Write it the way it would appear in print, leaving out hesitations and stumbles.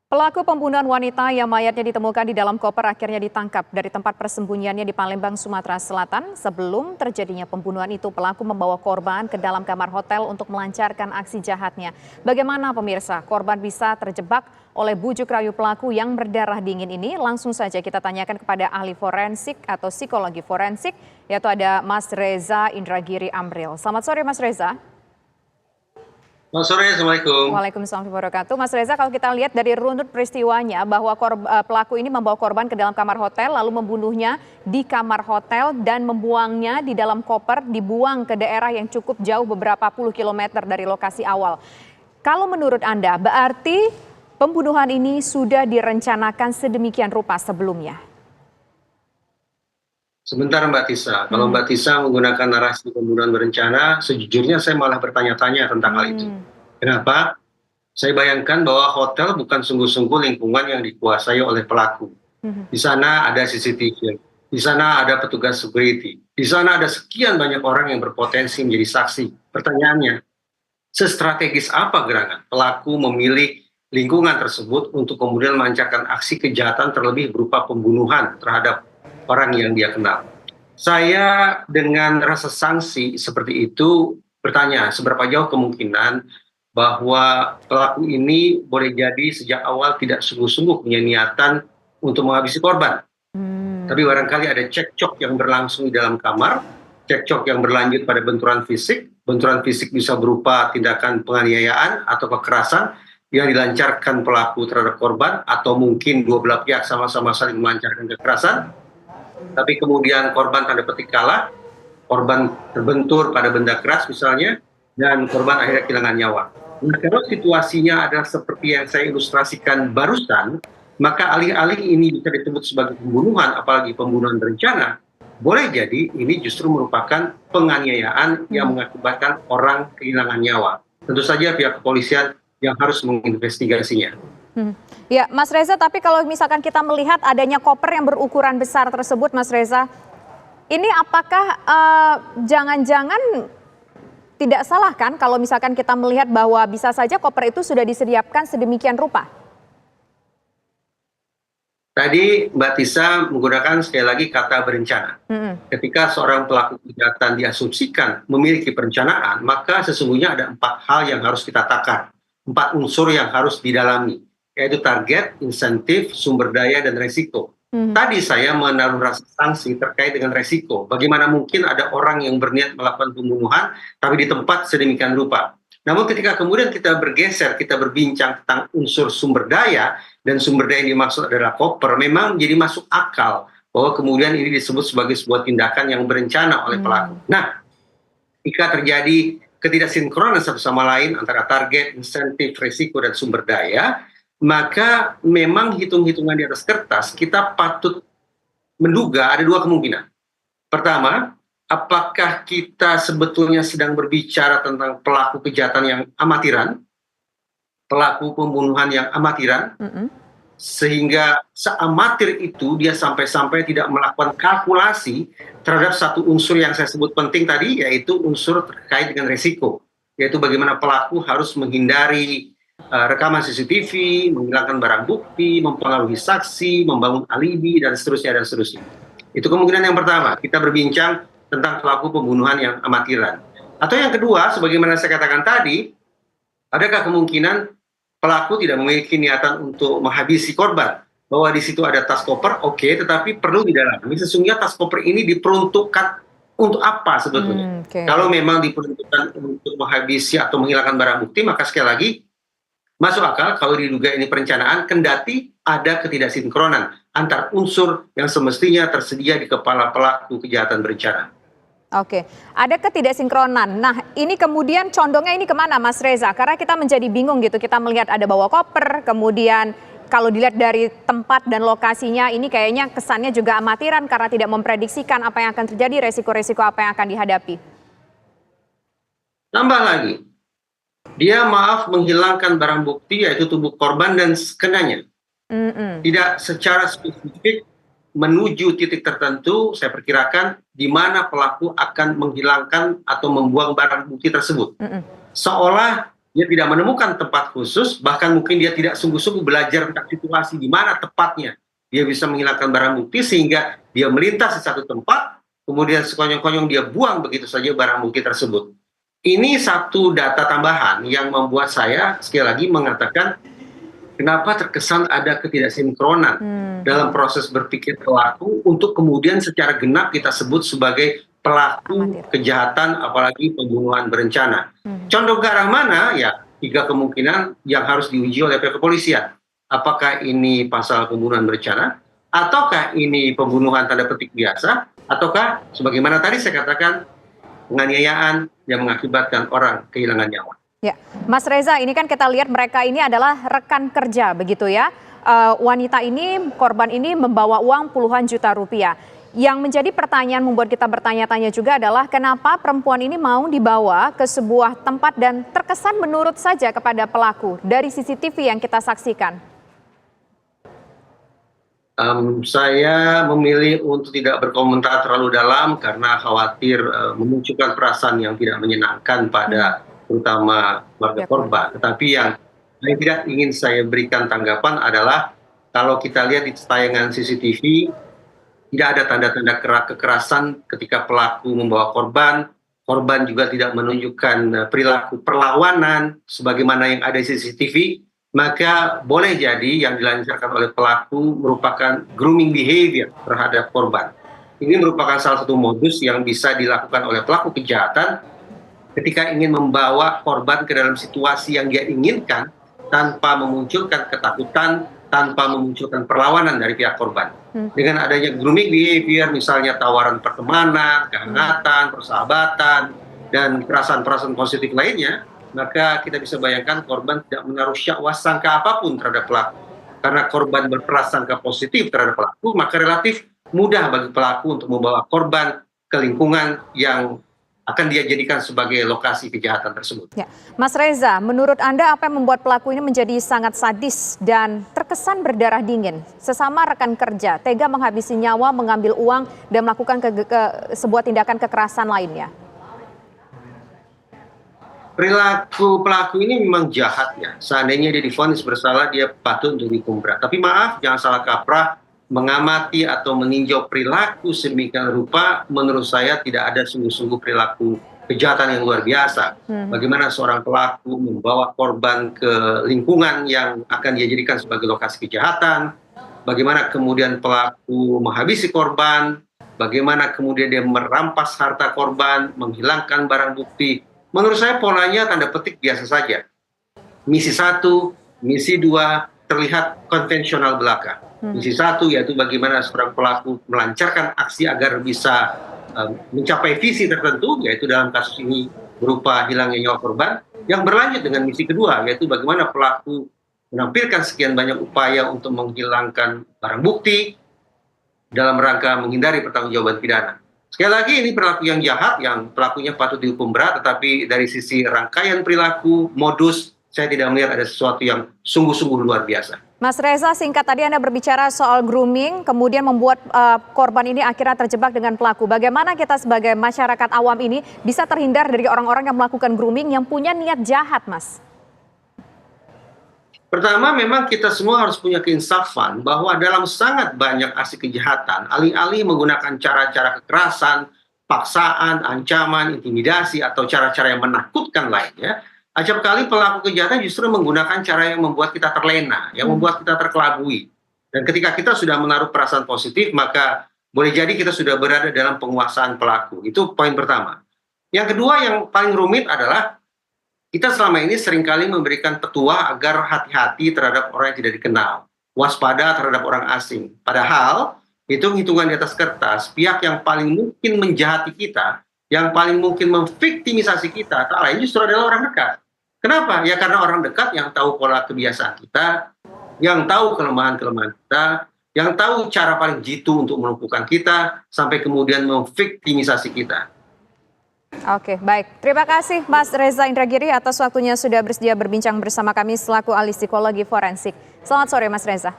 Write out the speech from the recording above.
Pelaku pembunuhan wanita yang mayatnya ditemukan di dalam koper akhirnya ditangkap dari tempat persembunyiannya di Palembang, Sumatera Selatan. Sebelum terjadinya pembunuhan itu, pelaku membawa korban ke dalam kamar hotel untuk melancarkan aksi jahatnya. Bagaimana pemirsa, korban bisa terjebak oleh bujuk rayu pelaku yang berdarah dingin ini? Langsung saja kita tanyakan kepada ahli forensik atau psikologi forensik, yaitu ada Mas Reza Indragiri Amril. Selamat sore Mas Reza. Selamat sore, Assalamualaikum. Waalaikumsalam warahmatullahi wabarakatuh. Mas Reza, kalau kita lihat dari runut peristiwanya bahwa pelaku ini membawa korban ke dalam kamar hotel lalu membunuhnya di kamar hotel dan membuangnya di dalam koper, dibuang ke daerah yang cukup jauh beberapa puluh kilometer dari lokasi awal. Kalau menurut Anda, berarti pembunuhan ini sudah direncanakan sedemikian rupa sebelumnya? Sebentar Mbak Tisa, kalau Mbak Tisa menggunakan narasi pembunuhan berencana, sejujurnya saya malah bertanya-tanya tentang hal itu. Kenapa? Saya bayangkan bahwa hotel bukan sungguh-sungguh lingkungan yang dikuasai oleh pelaku. Di sana ada CCTV, di sana ada petugas security, di sana ada sekian banyak orang yang berpotensi menjadi saksi. Pertanyaannya, sestrategis apa gerangan pelaku memilih lingkungan tersebut untuk kemudian melancarkan aksi kejahatan terlebih berupa pembunuhan terhadap orang yang dia kenal. Saya dengan rasa sanksi seperti itu bertanya, seberapa jauh kemungkinan bahwa pelaku ini boleh jadi sejak awal tidak sungguh-sungguh punya niatan untuk menghabisi korban. Tapi barangkali ada cekcok yang berlangsung di dalam kamar, cekcok yang berlanjut pada benturan fisik bisa berupa tindakan penganiayaan atau kekerasan yang dilancarkan pelaku terhadap korban, atau mungkin dua belah pihak sama-sama saling melancarkan kekerasan, tapi kemudian korban tanda petik kalah, korban terbentur pada benda keras misalnya, dan korban akhirnya kehilangan nyawa. Nah, kalau situasinya adalah seperti yang saya ilustrasikan barusan, maka alih-alih ini bisa disebut sebagai pembunuhan, apalagi pembunuhan berencana, boleh jadi ini justru merupakan penganiayaan yang mengakibatkan orang kehilangan nyawa. Tentu saja pihak kepolisian yang harus menginvestigasinya. Ya, Mas Reza, tapi kalau misalkan kita melihat adanya koper yang berukuran besar tersebut, Mas Reza, ini apakah jangan-jangan tidak salah kan kalau misalkan kita melihat bahwa bisa saja koper itu sudah disediakan sedemikian rupa? Tadi Mbak Tisa menggunakan sekali lagi kata berencana. Ketika seorang pelaku kejahatan diasumsikan memiliki perencanaan, maka sesungguhnya ada 4 hal yang harus kita takar, 4 unsur yang harus didalami, yaitu target, insentif, sumber daya, dan resiko. Tadi saya menaruh rasa sanksi terkait dengan resiko. Bagaimana mungkin ada orang yang berniat melakukan pembunuhan, tapi di tempat sedemikian rupa. Namun ketika kemudian kita bergeser, kita berbincang tentang unsur sumber daya, dan sumber daya yang dimaksud adalah koper, memang jadi masuk akal bahwa kemudian ini disebut sebagai sebuah tindakan yang berencana oleh pelaku. Nah, jika terjadi ketidaksinkronan satu sama lain antara target, insentif, resiko, dan sumber daya, maka memang hitung-hitungan di atas kertas kita patut menduga ada 2 kemungkinan. Pertama, apakah kita sebetulnya sedang berbicara tentang pelaku kejahatan yang amatiran, pelaku pembunuhan yang amatiran, sehingga seamatir itu dia sampai-sampai tidak melakukan kalkulasi terhadap satu unsur yang saya sebut penting tadi, yaitu unsur terkait dengan resiko, yaitu bagaimana pelaku harus menghindari rekaman CCTV, menghilangkan barang bukti, mempengaruhi saksi, membangun alibi, dan seterusnya, dan seterusnya. Itu kemungkinan yang pertama, kita berbincang tentang pelaku pembunuhan yang amatiran. Atau yang kedua, sebagaimana saya katakan tadi, adakah kemungkinan pelaku tidak memiliki niatan untuk menghabisi korban, bahwa di situ ada tas koper, oke, tetapi perlu didalami sesungguhnya tas koper ini diperuntukkan untuk apa sebetulnya. Kalau memang diperuntukkan untuk menghabisi atau menghilangkan barang bukti, maka sekali lagi masuk akal kalau diduga ini perencanaan, kendati ada ketidaksinkronan antar unsur yang semestinya tersedia di kepala pelaku kejahatan berencana. Oke, ada ketidaksinkronan. Nah, ini kemudian condongnya ini kemana, Mas Reza? Karena kita menjadi bingung gitu, kita melihat ada bawa koper, kemudian kalau dilihat dari tempat dan lokasinya, ini kayaknya kesannya juga amatiran karena tidak memprediksikan apa yang akan terjadi, resiko-resiko apa yang akan dihadapi. Tambah lagi, dia menghilangkan barang bukti yaitu tubuh korban dan skenanya. Tidak secara spesifik menuju titik tertentu, saya perkirakan di mana pelaku akan menghilangkan atau membuang barang bukti tersebut. Seolah dia tidak menemukan tempat khusus, bahkan mungkin dia tidak sungguh-sungguh belajar tentang situasi di mana tepatnya dia bisa menghilangkan barang bukti, sehingga dia melintas di satu tempat, kemudian sekonyong-konyong dia buang begitu saja barang bukti tersebut. Ini satu data tambahan yang membuat saya sekali lagi mengatakan kenapa terkesan ada ketidaksinkronan dalam proses berpikir pelaku untuk kemudian secara genap kita sebut sebagai pelaku kejahatan, apalagi pembunuhan berencana. Contoh ke arah mana? Ya, 3 kemungkinan yang harus diuji oleh pihak kepolisian. Apakah ini pasal pembunuhan berencana, ataukah ini pembunuhan tanda petik biasa, ataukah sebagaimana tadi saya katakan penganiayaan yang mengakibatkan orang kehilangan nyawa. Ya, Mas Reza, ini kan kita lihat mereka ini adalah rekan kerja begitu ya. Wanita ini, korban ini membawa uang puluhan juta rupiah. Yang menjadi pertanyaan membuat kita bertanya-tanya juga adalah kenapa perempuan ini mau dibawa ke sebuah tempat dan terkesan menurut saja kepada pelaku dari CCTV yang kita saksikan. Saya memilih untuk tidak berkomentar terlalu dalam karena khawatir memunculkan perasaan yang tidak menyenangkan pada terutama keluarga korban. Tetapi yang tidak ingin saya berikan tanggapan adalah kalau kita lihat di tayangan CCTV, tidak ada tanda-tanda kekerasan ketika pelaku membawa korban. Korban juga tidak menunjukkan perilaku perlawanan sebagaimana yang ada di CCTV. Maka boleh jadi yang dilancarkan oleh pelaku merupakan grooming behavior terhadap korban. Ini merupakan salah satu modus yang bisa dilakukan oleh pelaku kejahatan ketika ingin membawa korban ke dalam situasi yang dia inginkan tanpa memunculkan ketakutan, tanpa memunculkan perlawanan dari pihak korban. Dengan adanya grooming behavior, misalnya tawaran pertemanan, kehangatan, persahabatan, dan perasaan-perasaan positif lainnya, maka kita bisa bayangkan korban tidak menaruh sangka apapun terhadap pelaku. Karena korban berprasangka positif terhadap pelaku, maka relatif mudah bagi pelaku untuk membawa korban ke lingkungan yang akan dia jadikan sebagai lokasi kejahatan tersebut. Ya. Mas Reza, menurut Anda apa yang membuat pelaku ini menjadi sangat sadis dan terkesan berdarah dingin? Sesama rekan kerja, tega menghabisi nyawa, mengambil uang, dan melakukan sebuah tindakan kekerasan lainnya. Perilaku pelaku ini memang jahat ya. Seandainya dia divonis bersalah, dia patut untuk dihukum berat. Tapi maaf, jangan salah kaprah, mengamati atau meninjau perilaku sedemikian rupa, menurut saya tidak ada sungguh-sungguh perilaku kejahatan yang luar biasa. Bagaimana seorang pelaku membawa korban ke lingkungan yang akan dia jadikan sebagai lokasi kejahatan, bagaimana kemudian pelaku menghabisi korban, bagaimana kemudian dia merampas harta korban, menghilangkan barang bukti. Menurut saya polanya tanda petik biasa saja. Misi 1, misi 2 terlihat konvensional belaka. Misi 1 yaitu bagaimana seorang pelaku melancarkan aksi agar bisa mencapai visi tertentu, yaitu dalam kasus ini berupa hilangnya nyawa korban. Yang berlanjut dengan misi kedua, yaitu bagaimana pelaku menampilkan sekian banyak upaya untuk menghilangkan barang bukti dalam rangka menghindari pertanggungjawaban pidana. Sekali lagi ini perilaku yang jahat, yang pelakunya patut dihukum berat, tetapi dari sisi rangkaian perilaku, modus, saya tidak melihat ada sesuatu yang sungguh-sungguh luar biasa. Mas Reza, singkat tadi Anda berbicara soal grooming, kemudian membuat korban ini akhirnya terjebak dengan pelaku. Bagaimana kita sebagai masyarakat awam ini bisa terhindar dari orang-orang yang melakukan grooming yang punya niat jahat, Mas? Pertama, memang kita semua harus punya keinsafan bahwa dalam sangat banyak aksi kejahatan, alih-alih menggunakan cara-cara kekerasan, paksaan, ancaman, intimidasi, atau cara-cara yang menakutkan lainnya, acap kali pelaku kejahatan justru menggunakan cara yang membuat kita terlena, yang membuat kita terkelabui. Dan ketika kita sudah menaruh perasaan positif, maka boleh jadi kita sudah berada dalam penguasaan pelaku. Itu poin pertama. Yang kedua yang paling rumit adalah kita selama ini seringkali memberikan petua agar hati-hati terhadap orang yang tidak dikenal, waspada terhadap orang asing. Padahal, hitung-hitungan di atas kertas, pihak yang paling mungkin menjahati kita, yang paling mungkin memviktimisasi kita, tak lain justru adalah orang dekat. Kenapa? Ya karena orang dekat yang tahu pola kebiasaan kita, yang tahu kelemahan-kelemahan kita, yang tahu cara paling jitu untuk melumpuhkan kita, sampai kemudian memviktimisasi kita. Oke, baik. Terima kasih Mas Reza Indragiri atas waktunya sudah bersedia berbincang bersama kami selaku ahli psikologi forensik. Selamat sore Mas Reza.